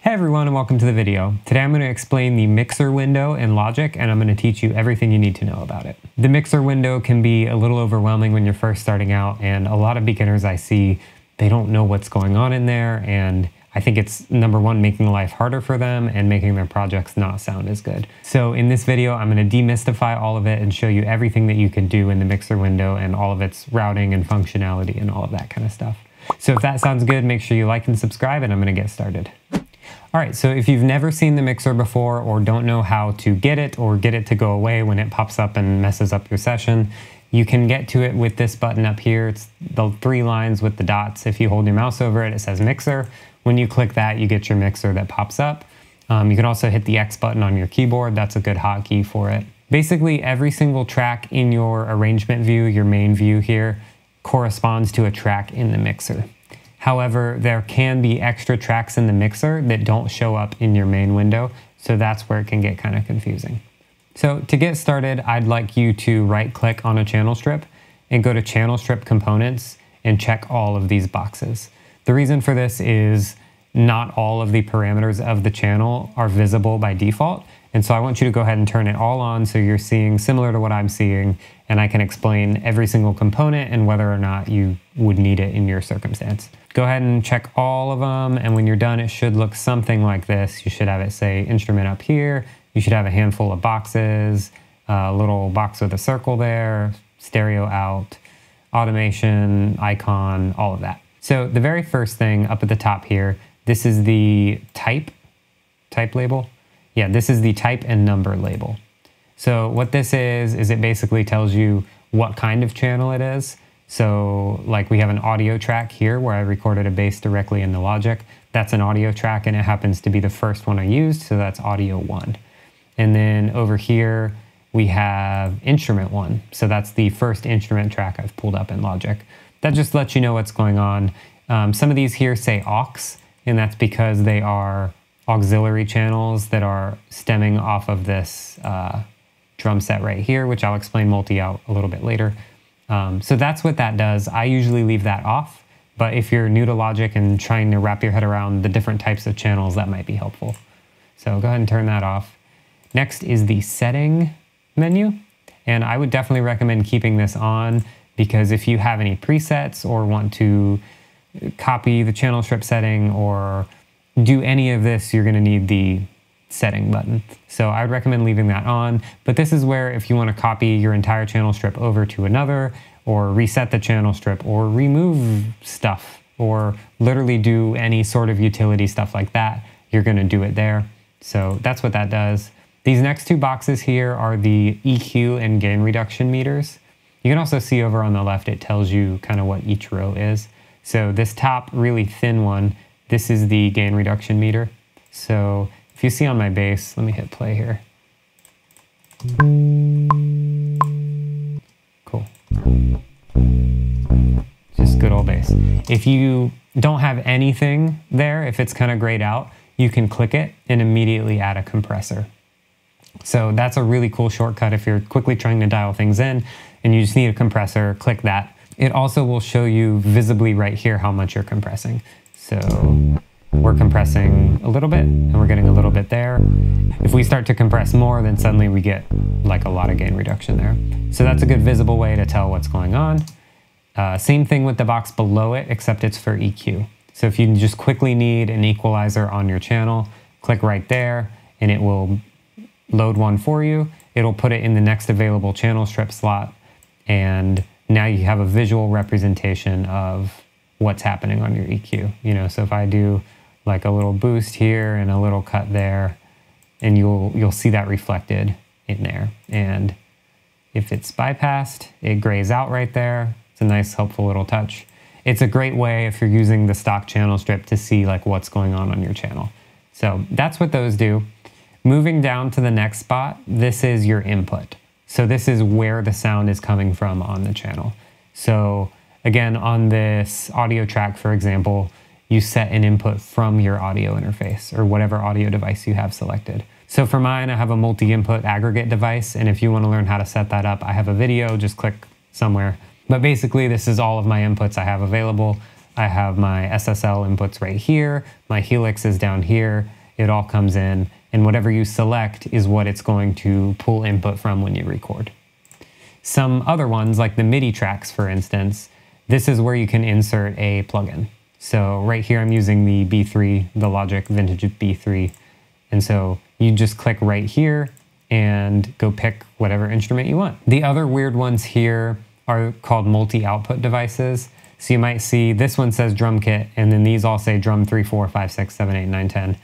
Hey everyone, and welcome to the video. Today I'm going to explain the mixer window in Logic, and I'm going to teach you everything you need to know about it. The mixer window can be a little overwhelming when you're first starting out, and a lot of beginners I see, they don't know what's going on in there, and I think it's number one, making life harder for them and making their projects not sound as good. So in this video, I'm going to demystify all of it and show you everything that you can do in the mixer window and all of its routing and functionality and all of that kind of stuff. So if that sounds good, make sure you like and subscribe, and I'm going to get started. All right, so if you've never seen the mixer before or don't know how to get it or get it to go away when it pops up and messes up your session, you can get to it with this button up here. It's the three lines with the dots. If you hold your mouse over it, it says mixer. When you click that, you get your mixer that pops up. You can also hit the X button on your keyboard. That's a good hotkey for it. Basically, every single track in your arrangement view, your main view here, corresponds to a track in the mixer. However, there can be extra tracks in the mixer that don't show up in your main window, so that's where it can get kind of confusing. So to get started, I'd like you to right-click on a channel strip and go to Channel Strip Components and check all of these boxes. The reason for this is not all of the parameters of the channel are visible by default, and so I want you to go ahead and turn it all on so you're seeing similar to what I'm seeing, and I can explain every single component and whether or not you would need it in your circumstance. Go ahead and check all of them, and when you're done, it should look something like this. You should have it say instrument up here. You should have a handful of boxes, a little box with a circle there, stereo out, automation, icon, all of that. So the very first thing up at the top here, this is the type label. Yeah, this is the type and number label. So what this is it basically tells you what kind of channel it is. So like we have an audio track here where I recorded a bass directly in the Logic. That's an audio track, and it happens to be the first one I used, so that's audio 1. And then over here we have instrument 1. So that's the first instrument track I've pulled up in Logic. That just lets you know what's going on. Some of these here say aux, and that's because they are auxiliary channels that are stemming off of this drum set right here, which I'll explain multi-out a little bit later. So that's what that does. I usually leave that off, but if you're new to Logic and trying to wrap your head around the different types of channels, that might be helpful. So go ahead and turn that off. Next is the setting menu, and I would definitely recommend keeping this on because if you have any presets or want to copy the channel strip setting or do any of this, you're going to need the setting button. So I would recommend leaving that on, but this is where if you want to copy your entire channel strip over to another or reset the channel strip or remove stuff or literally do any sort of utility stuff like that, you're going to do it there. So that's what that does. These next two boxes here are the EQ and gain reduction meters. You can also see over on the left, it tells you kind of what each row is. So this top really thin one, this is the gain reduction meter. So if you see on my bass, let me hit play here. Cool. Just good old bass. If you don't have anything there, if it's kind of grayed out, you can click it and immediately add a compressor. So that's a really cool shortcut if you're quickly trying to dial things in and you just need a compressor, click that. It also will show you visibly right here how much you're compressing. So we're compressing a little bit and we're getting a little bit there. If we start to compress more, then suddenly we get like a lot of gain reduction there. So that's a good visible way to tell what's going on. Same thing with the box below it, except it's for EQ. So if you just quickly need an equalizer on your channel, click right there and it will load one for you. It'll put it in the next available channel strip slot, and now you have a visual representation of what's happening on your EQ. You know, so if I do like a little boost here and a little cut there, and you'll see that reflected in there. And if it's bypassed, it grays out right there. It's a nice, helpful little touch. It's a great way if you're using the stock channel strip to see like what's going on your channel. So that's what those do. Moving down to the next spot, this is your input. So this is where the sound is coming from on the channel. So again, on this audio track, for example, you set an input from your audio interface or whatever audio device you have selected. So for mine, I have a multi-input aggregate device, and if you want to learn how to set that up, I have a video, just click somewhere. But basically, this is all of my inputs I have available. I have my SSL inputs right here, my Helix is down here, it all comes in, and whatever you select is what it's going to pull input from when you record. Some other ones, like the MIDI tracks, for instance, this is where you can insert a plugin. So right here I'm using the B3, the Logic Vintage B3, and so you just click right here and go pick whatever instrument you want. The other weird ones here are called multi-output devices. So you might see this one says drum kit, and then these all say drum 3, 4, 5, 6, 7, 8, 9, 10.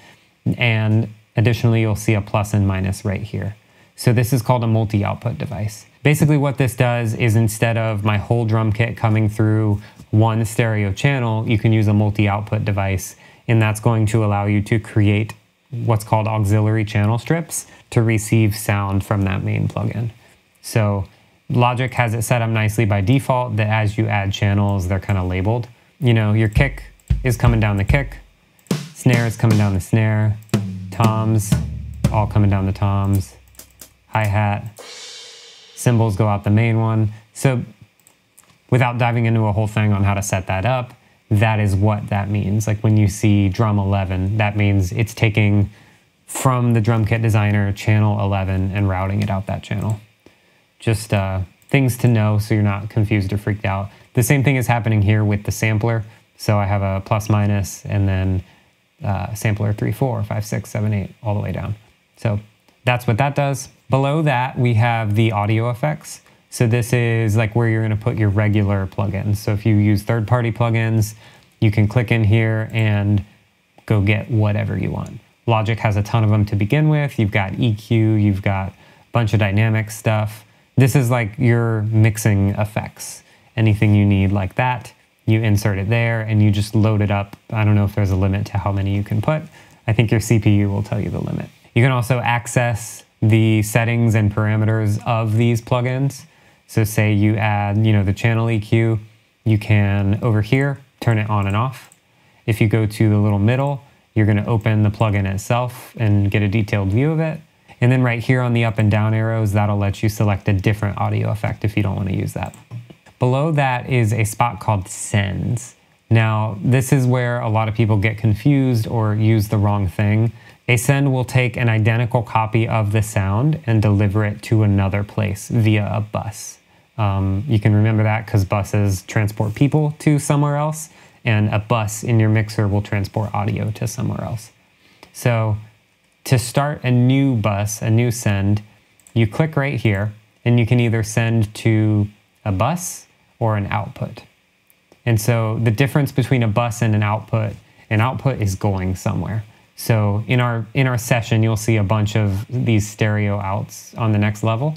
And additionally, you'll see a plus and minus right here. So this is called a multi-output device. Basically what this does is, instead of my whole drum kit coming through one stereo channel, you can use a multi-output device, and that's going to allow you to create what's called auxiliary channel strips to receive sound from that main plugin. So Logic has it set up nicely by default that as you add channels, they're kind of labeled. You know, your kick is coming down the kick, snare is coming down the snare, toms, all coming down the toms, hi-hat, cymbals go out the main one. So without diving into a whole thing on how to set that up, that is what that means. Like when you see drum 11, that means it's taking from the drum kit designer channel 11 and routing it out that channel. Just things to know so you're not confused or freaked out. The same thing is happening here with the sampler. So I have a plus minus and then sampler 3, 4, 5, 6, 7, 8, all the way down. So that's what that does. Below that, we have the audio effects. So this is like where you're gonna put your regular plugins. So if you use third-party plugins, you can click in here and go get whatever you want. Logic has a ton of them to begin with. You've got EQ, you've got a bunch of dynamic stuff. This is like your mixing effects. Anything you need like that, you insert it there and you just load it up. I don't know if there's a limit to how many you can put. I think your CPU will tell you the limit. You can also access the settings and parameters of these plugins. So say you add, the channel EQ, you can, over here, turn it on and off. If you go to the little middle, you're gonna open the plugin itself and get a detailed view of it. And then right here on the up and down arrows, that'll let you select a different audio effect if you don't wanna use that. Below that is a spot called sends. Now, this is where a lot of people get confused or use the wrong thing. A send will take an identical copy of the sound and deliver it to another place via a bus. You can remember that because buses transport people to somewhere else, and a bus in your mixer will transport audio to somewhere else. So to start a new bus, a new send, you click right here, and you can either send to a bus or an output. And so the difference between a bus and an output is going somewhere. So in our session, you'll see a bunch of these stereo outs on the next level,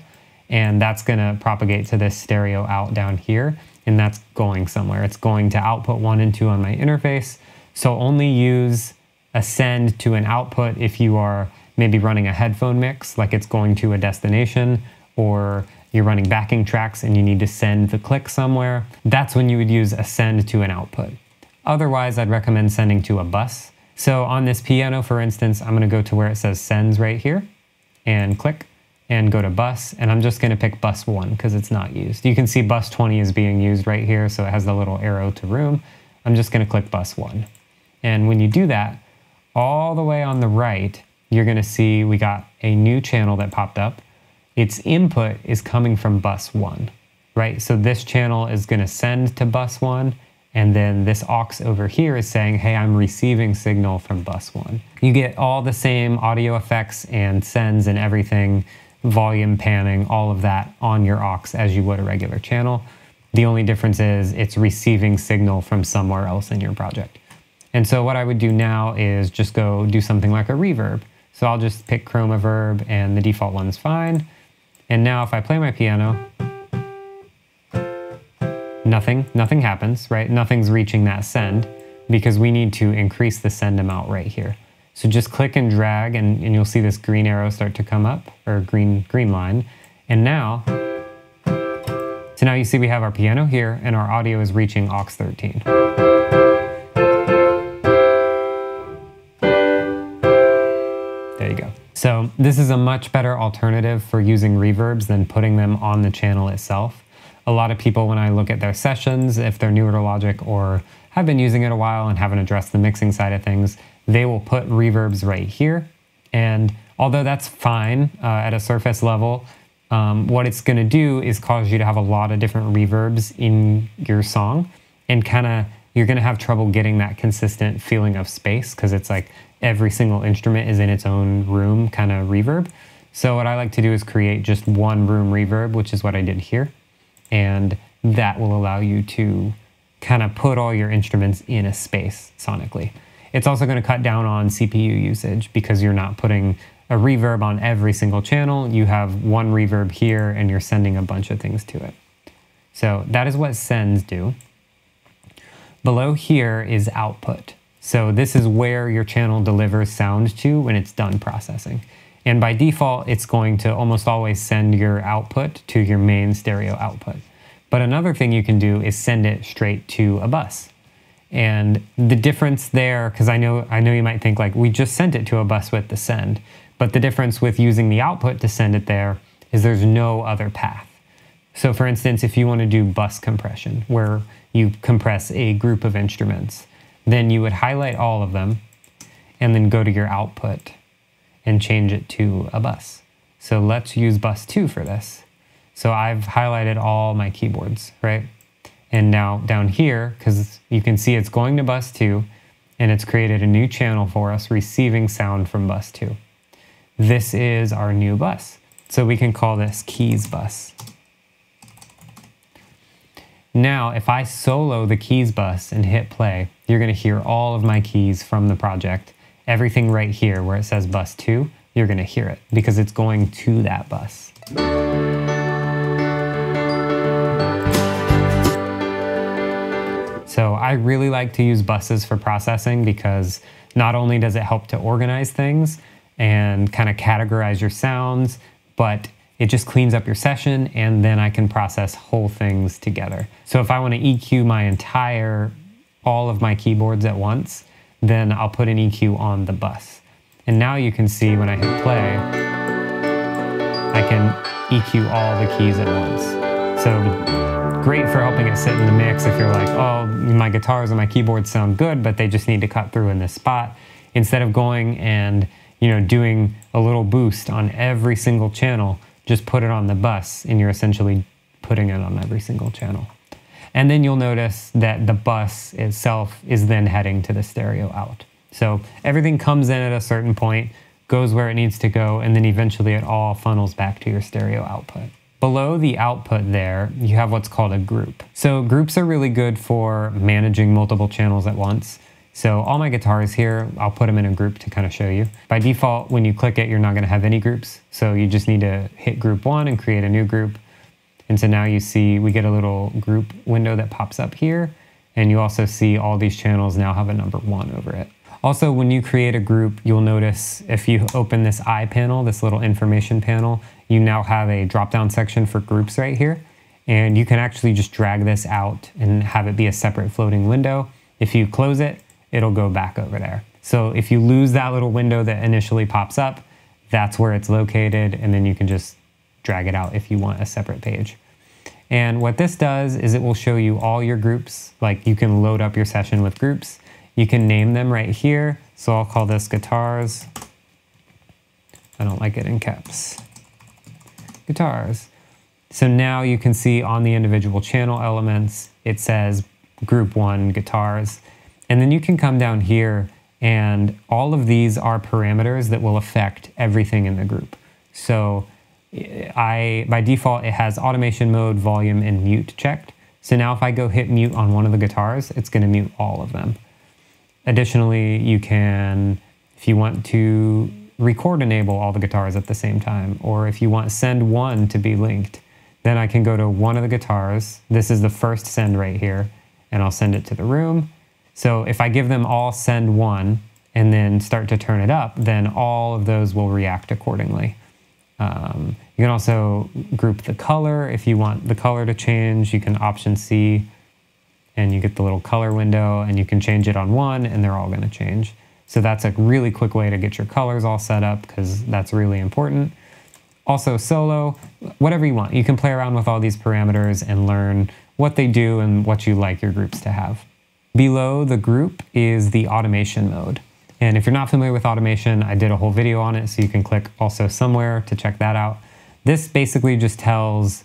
and that's gonna propagate to this stereo out down here, and that's going somewhere. It's going to output 1 and 2 on my interface. So only use a send to an output if you are maybe running a headphone mix, like it's going to a destination, or you're running backing tracks and you need to send the click somewhere. That's when you would use a send to an output. Otherwise, I'd recommend sending to a bus. So on this piano, for instance, I'm gonna go to where it says sends right here and click and go to bus, and I'm just gonna pick bus 1 because it's not used. You can see bus 20 is being used right here, so it has the little arrow to room. I'm just gonna click bus 1. And when you do that, all the way on the right, you're gonna see we got a new channel that popped up. Its input is coming from bus 1, right? So this channel is gonna send to bus 1, and then this aux over here is saying, hey, I'm receiving signal from bus 1. You get all the same audio effects and sends and everything, volume panning, all of that on your aux as you would a regular channel. The only difference is it's receiving signal from somewhere else in your project. And so what I would do now is just go do something like a reverb. So I'll just pick chroma verb, and the default one's fine. And now if I play my piano, nothing happens, right? Nothing's reaching that send because we need to increase the send amount right here. So just click and drag and you'll see this green arrow start to come up, or green line. And now, so now you see we have our piano here and our audio is reaching aux 13. There you go. So this is a much better alternative for using reverbs than putting them on the channel itself. A lot of people, when I look at their sessions, if they're newer to Logic or have been using it a while and haven't addressed the mixing side of things, they will put reverbs right here. And although that's fine at a surface level, what it's going to do is cause you to have a lot of different reverbs in your song, and you're going to have trouble getting that consistent feeling of space, because it's like every single instrument is in its own room kind of reverb. So what I like to do is create just one room reverb, which is what I did here. And that will allow you to kind of put all your instruments in a space sonically. It's also going to cut down on CPU usage, because you're not putting a reverb on every single channel. You have one reverb here and you're sending a bunch of things to it. So that is what sends do. Below here is output. So this is where your channel delivers sound to when it's done processing. And by default, it's going to almost always send your output to your main stereo output. But another thing you can do is send it straight to a bus. And the difference there, because I know you might think like, we just sent it to a bus with the send, but the difference with using the output to send it there is there's no other path. So for instance, if you want to do bus compression, where you compress a group of instruments, then you would highlight all of them and then go to your output and change it to a bus. So let's use bus 2 for this. So I've highlighted all my keyboards, right? And now down here, because you can see it's going to bus 2, and it's created a new channel for us receiving sound from bus 2. This is our new bus. So we can call this keys bus. Now, if I solo the keys bus and hit play, you're going to hear all of my keys from the project. Everything right here where it says bus 2, you're going to hear it because it's going to that bus. So I really like to use buses for processing, because not only does it help to organize things and kind of categorize your sounds, but it just cleans up your session, and then I can process whole things together. So if I want to EQ all of my keyboards at once, then I'll put an EQ on the bus. And now you can see when I hit play, I can EQ all the keys at once. So great for helping it sit in the mix if you're like, oh, my guitars and my keyboards sound good, but they just need to cut through in this spot. Instead of going and doing a little boost on every single channel, just put it on the bus, and you're essentially putting it on every single channel. And then you'll notice that the bus itself is then heading to the stereo out. So everything comes in at a certain point, goes where it needs to go, and then eventually it all funnels back to your stereo output. Below the output there, you have what's called a group. So groups are really good for managing multiple channels at once. So all my guitars here, I'll put them in a group to kind of show you. By default, when you click it, you're not going to have any groups. So you just need to hit group 1 and create a new group. And so now you see we get a little group window that pops up here. And you also see all these channels now have a number 1 over it. Also, when you create a group, you'll notice if you open this I panel, this little information panel, you now have a drop-down section for groups right here. And you can actually just drag this out and have it be a separate floating window. If you close it, it'll go back over there. So if you lose that little window that initially pops up, that's where it's located, and then you can just drag it out if you want a separate page. And what this does is it will show you all your groups. Like, you can load up your session with groups. You can name them right here. So I'll call this guitars. I don't like it in caps. Guitars. So now you can see on the individual channel elements, it says group 1 guitars. And then you can come down here, and all of these are parameters that will affect everything in the group. So by default, it has automation mode, volume, and mute checked. So now if I go hit mute on one of the guitars, it's going to mute all of them. Additionally, you can, if you want to record enable all the guitars at the same time, or if you want send 1 to be linked, then I can go to one of the guitars. This is the first send right here, and I'll send it to the room. So if I give them all send 1 and then start to turn it up, then all of those will react accordingly. You can also group the color. If you want the color to change, you can option C, and you get the little color window, and you can change it on one, and they're all going to change. So that's a really quick way to get your colors all set up, because that's really important. Also solo, whatever you want. You can play around with all these parameters and learn what they do and what you like your groups to have. Below the group is the automation mode. And if you're not familiar with automation, I did a whole video on it, so you can click also somewhere to check that out. This basically just tells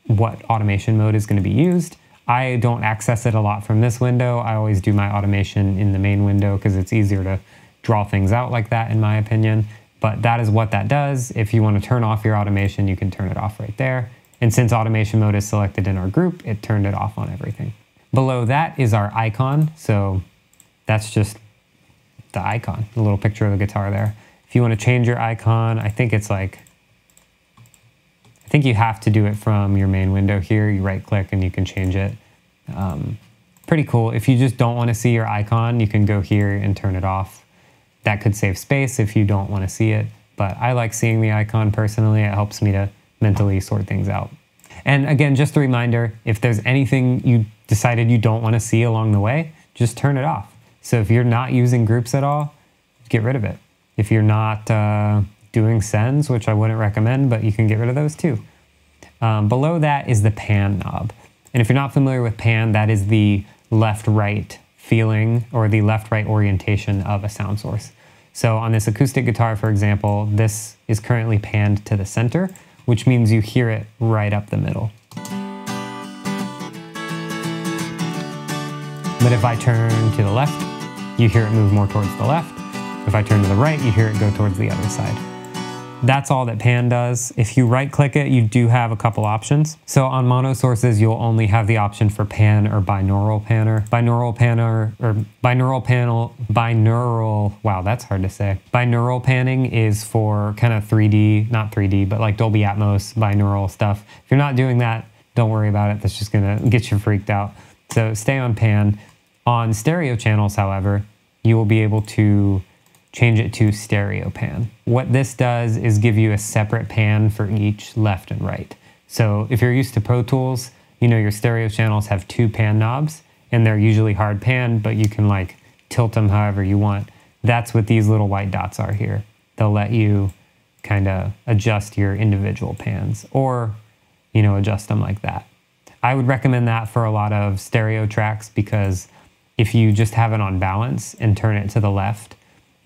what automation mode is going to be used. I don't access it a lot from this window. I always do my automation in the main window because it's easier to draw things out like that, in my opinion. But that is what that does. If you want to turn off your automation, you can turn it off right there. And since automation mode is selected in our group, it turned it off on everything. Below that is our icon. So that's just the icon, the little picture of the guitar there. If you want to change your icon, I think you have to do it from your main window here. You right click and you can change it. Pretty cool. If you just don't want to see your icon, you can go here and turn it off. That could save space if you don't want to see it, but I like seeing the icon personally. It helps me to mentally sort things out. And again, just a reminder, if there's anything you decided you don't want to see along the way, just turn it off. So if you're not using groups at all, get rid of it. If you're not doing sends, which I wouldn't recommend, but you can get rid of those too. Below that is the pan knob. And if you're not familiar with pan, that is the left-right feeling or the left-right orientation of a sound source. So on this acoustic guitar, for example, this is currently panned to the center, which means you hear it right up the middle. But if I turn to the left, you hear it move more towards the left. If I turn to the right, you hear it go towards the other side. That's all that pan does. If you right click it, you do have a couple options. So on mono sources, you'll only have the option for pan or binaural panner. Wow, that's hard to say. Binaural panning is for kind of 3D, not 3D, but like Dolby Atmos binaural stuff. If you're not doing that, don't worry about it. That's just gonna get you freaked out. So stay on pan. On stereo channels, however, you will be able to change it to stereo pan. What this does is give you a separate pan for each left and right. So if you're used to Pro Tools, you know your stereo channels have 2 pan knobs and they're usually hard pan, but you can like tilt them however you want. That's what these little white dots are here. They'll let you kind of adjust your individual pans or, you know, adjust them like that. I would recommend that for a lot of stereo tracks because if you just have it on balance and turn it to the left,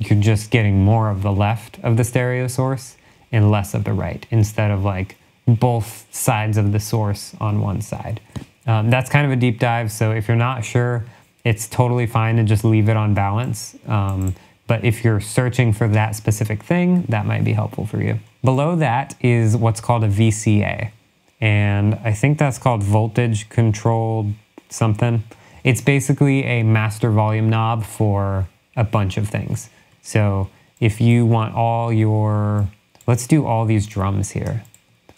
you're just getting more of the left of the stereo source and less of the right, instead of like both sides of the source on one side. That's kind of a deep dive, so if you're not sure, it's totally fine to just leave it on balance. But if you're searching for that specific thing, that might be helpful for you. Below that is what's called a VCA, and I think that's called voltage controlled something. It's basically a master volume knob for a bunch of things. So if you want all your, let's do all these drums here.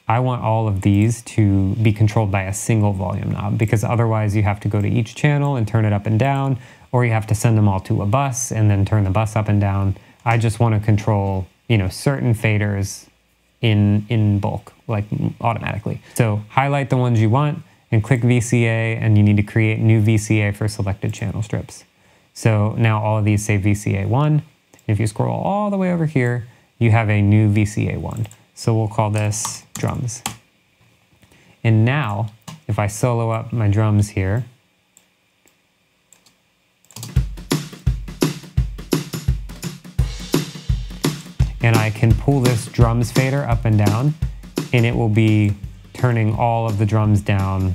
I want all of these to be controlled by a single volume knob because otherwise you have to go to each channel and turn it up and down, or you have to send them all to a bus and then turn the bus up and down. I just want to control, you know, certain faders in bulk, like automatically. So highlight the ones you want and click VCA, and you need to create new VCA for selected channel strips. So now all of these say VCA 1. If you scroll all the way over here, you have a new VCA 1. So we'll call this drums. And now, if I solo up my drums here, and I can pull this drums fader up and down, and it will be turning all of the drums down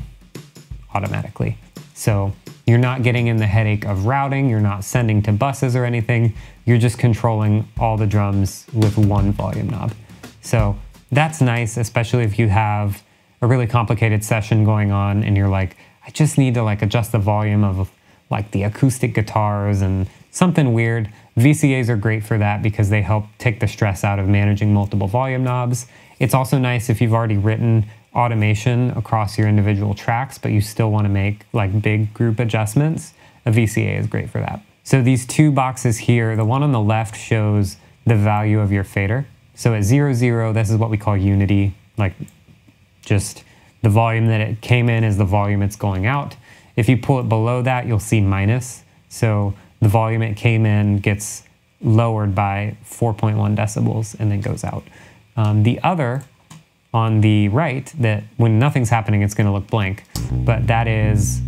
automatically. So you're not getting in the headache of routing, you're not sending to buses or anything, you're just controlling all the drums with one volume knob. So that's nice, especially if you have a really complicated session going on and you're like, I just need to like adjust the volume of like the acoustic guitars and something weird. VCAs are great for that because they help take the stress out of managing multiple volume knobs. It's also nice if you've already written automation across your individual tracks, but you still want to make like big group adjustments. A VCA is great for that. So these 2 boxes here, the one on the left shows the value of your fader. So at 0, 0, this is what we call unity, like just the volume that it came in is the volume it's going out. If you pull it below that, you'll see minus. So the volume it came in gets lowered by 4.1 decibels and then goes out. The other on the right, that when nothing's happening, it's going to look blank, but that is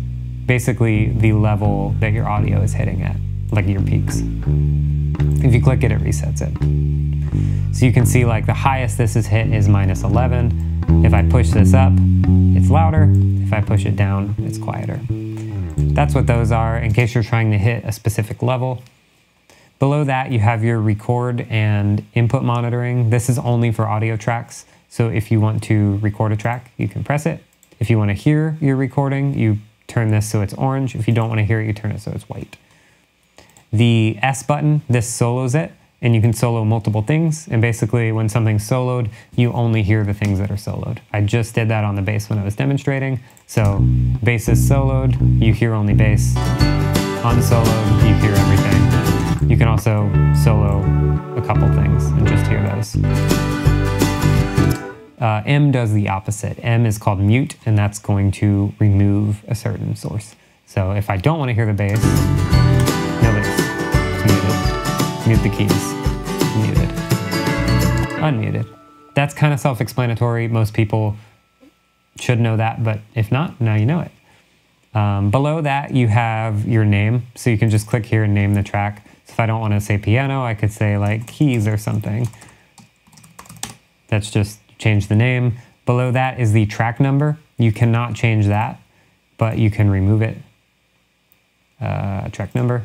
basically the level that your audio is hitting at. like your peaks. If you click it, it resets it. So you can see like the highest this is hit is -11. If I push this up, it's louder. If I push it down, it's quieter. That's what those are in case you're trying to hit a specific level. Below that, you have your record and input monitoring. This is only for audio tracks. So if you want to record a track, you can press it. If you want to hear your recording, you turn this so it's orange. If you don't want to hear it, you turn it so it's white. The S button, this solos it, and you can solo multiple things. And basically when something's soloed, you only hear the things that are soloed. I just did that on the bass when I was demonstrating. So bass is soloed, you hear only bass. Unsoloed, you hear everything. You can also solo a couple things and just hear those. M does the opposite. M is called mute, and that's going to remove a certain source. So if I don't want to hear the bass, no bass, it's muted. Mute the keys, muted. Unmuted. That's kind of self-explanatory. Most people should know that, but if not, now you know it. Below that, you have your name. So you can just click here and name the track. So if I don't want to say piano, I could say like keys or something. That's just change the name. Below that is the track number. You cannot change that, but you can remove it. Track number.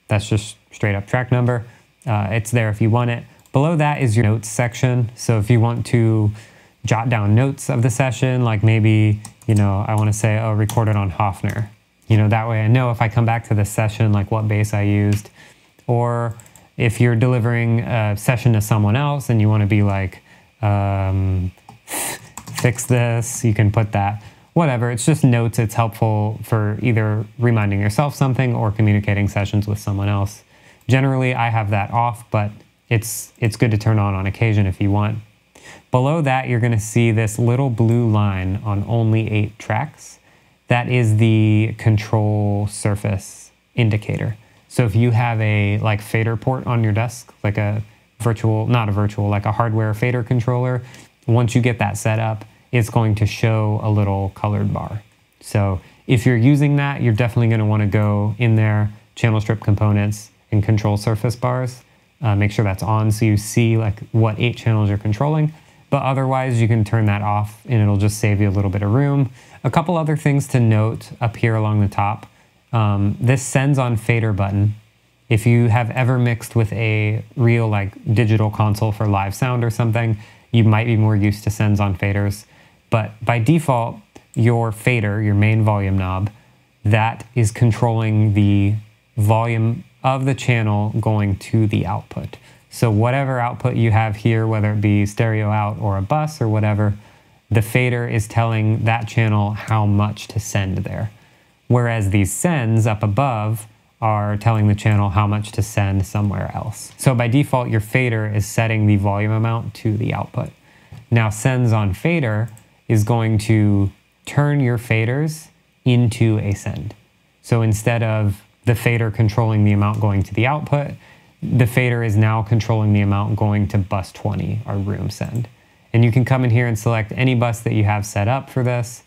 That's just straight up track number. It's there if you want it. Below that is your notes section. So if you want to jot down notes of the session, like maybe, you know, I want to say, oh, recorded on Hofner. You know, that way I know if I come back to the session, like what bass I used. Or if you're delivering a session to someone else and you want to be like, fix this, you can put that. Whatever, it's just notes. It's helpful for either reminding yourself something or communicating sessions with someone else. Generally, I have that off, but it's good to turn on occasion if you want. Below that, you're going to see this little blue line on only 8 tracks. That is the control surface indicator. So if you have a like fader port on your desk, like a virtual, not a virtual, like a hardware fader controller, once you get that set up, it's going to show a little colored bar. So if you're using that, you're definitely going to want to go in there, channel strip components and control surface bars. Make sure that's on so you see like what 8 channels you're controlling. But otherwise, you can turn that off and it'll just save you a little bit of room. A couple other things to note up here along the top. This sends on fader button. If you have ever mixed with a real like digital console for live sound or something, you might be more used to sends on faders. But by default, your fader, your main volume knob, that is controlling the volume of the channel going to the output. So whatever output you have here, whether it be stereo out or a bus or whatever, the fader is telling that channel how much to send there. Whereas these sends up above are telling the channel how much to send somewhere else. So by default, your fader is setting the volume amount to the output. Now sends on fader is going to turn your faders into a send. So instead of the fader controlling the amount going to the output, the fader is now controlling the amount going to bus 20, our room send. And you can come in here and select any bus that you have set up for this.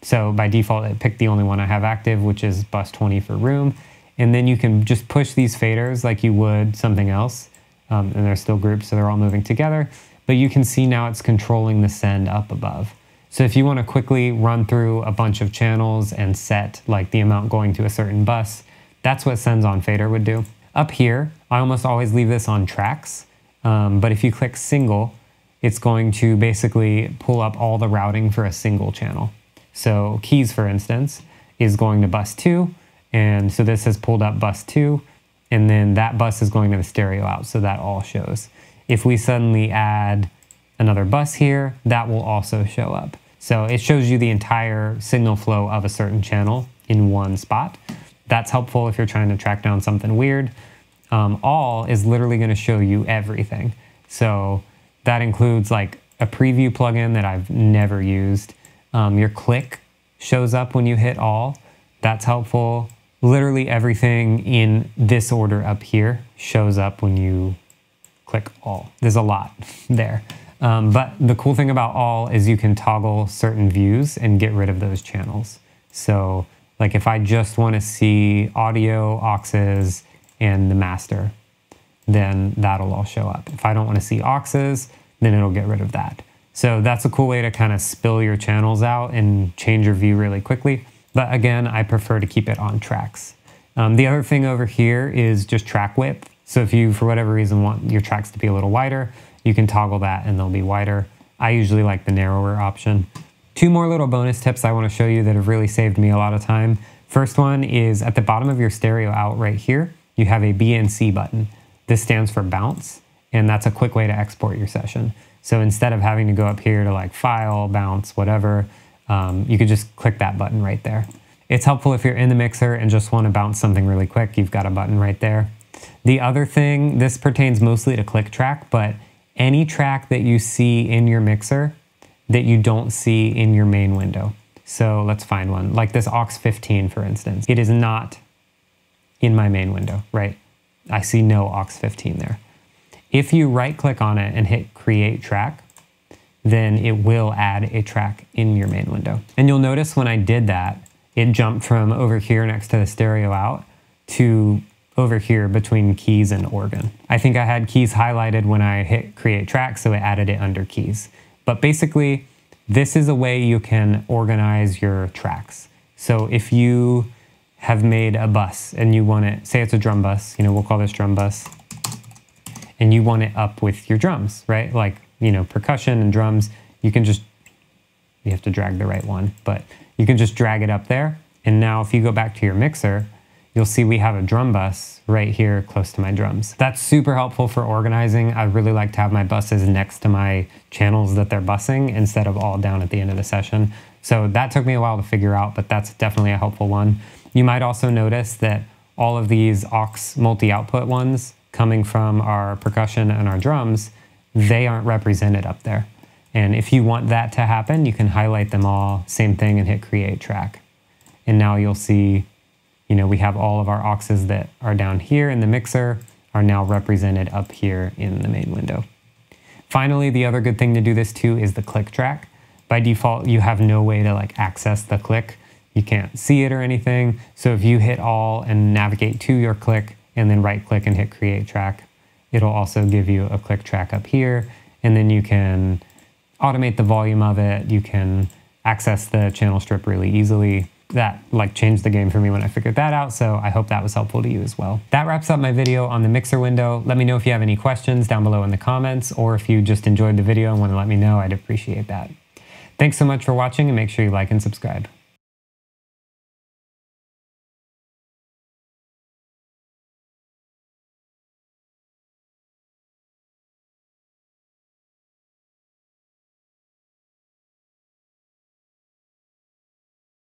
So by default, it picked the only one I have active, which is bus 20 for room. And then you can just push these faders like you would something else. And they're still grouped, so they're all moving together. But you can see now it's controlling the send up above. So if you want to quickly run through a bunch of channels and set like the amount going to a certain bus, that's what sends on fader would do. Up here, I almost always leave this on tracks. But if you click single, it's going to basically pull up all the routing for a single channel. So keys, for instance, is going to bus 2. And so this has pulled up bus 2. And then that bus is going to the stereo out. So that all shows. If we suddenly add another bus here, that will also show up. So it shows you the entire signal flow of a certain channel in one spot. That's helpful if you're trying to track down something weird. All is literally going to show you everything. So that includes like a preview plugin that I've never used. Your click shows up when you hit all. That's helpful. Literally everything in this order up here shows up when you click all. There's a lot there. But the cool thing about all is you can toggle certain views and get rid of those channels. So Like if I just want to see audio, auxes, and the master, then that'll all show up. If I don't want to see auxes, then it'll get rid of that. So that's a cool way to kind of spill your channels out and change your view really quickly. But again, I prefer to keep it on tracks. The other thing over here is just track width. So if you, for whatever reason, want your tracks to be a little wider, you can toggle that and they'll be wider. I usually like the narrower option. Two more little bonus tips I want to show you that have really saved me a lot of time. First one is at the bottom of your stereo out right here, you have a BNC button. This stands for bounce, and that's a quick way to export your session. So instead of having to go up here to like file, bounce, whatever, you could just click that button right there. It's helpful if you're in the mixer and just want to bounce something really quick. You've got a button right there. The other thing, this pertains mostly to click track, but any track that you see in your mixer that you don't see in your main window. So let's find one, like this aux 15, for instance. It is not in my main window, right? I see no aux 15 there. If you right click on it and hit create track, then it will add a track in your main window. And you'll notice when I did that, it jumped from over here next to the stereo out to over here between keys and organ. I think I had keys highlighted when I hit create track, so it added it under keys. But basically, this is a way you can organize your tracks. So if you have made a bus and you want it, say it's a drum bus, you know, we'll call this drum bus, and you want it up with your drums, right? Like, you know, percussion and drums, you can just, you have to drag the right one, but you can just drag it up there. And now if you go back to your mixer, you'll see we have a drum bus right here close to my drums. That's super helpful for organizing. I really like to have my buses next to my channels that they're bussing instead of all down at the end of the session. So that took me a while to figure out, but that's definitely a helpful one. You might also notice that all of these aux multi-output ones coming from our percussion and our drums, they aren't represented up there. And if you want that to happen, you can highlight them all, same thing, and hit create track. And now you'll see, you know, we have all of our auxes that are down here in the mixer are now represented up here in the main window. Finally, the other good thing to do this too is the click track. By default, you have no way to like access the click. You can't see it or anything. So if you hit all and navigate to your click and then right click and hit create track, it'll also give you a click track up here. And then you can automate the volume of it. You can access the channel strip really easily. That like changed the game for me when I figured that out, so I hope that was helpful to you as well. That wraps up my video on the mixer window. Let me know if you have any questions down below in the comments, or if you just enjoyed the video and want to let me know, I'd appreciate that. Thanks so much for watching, and make sure you like and subscribe.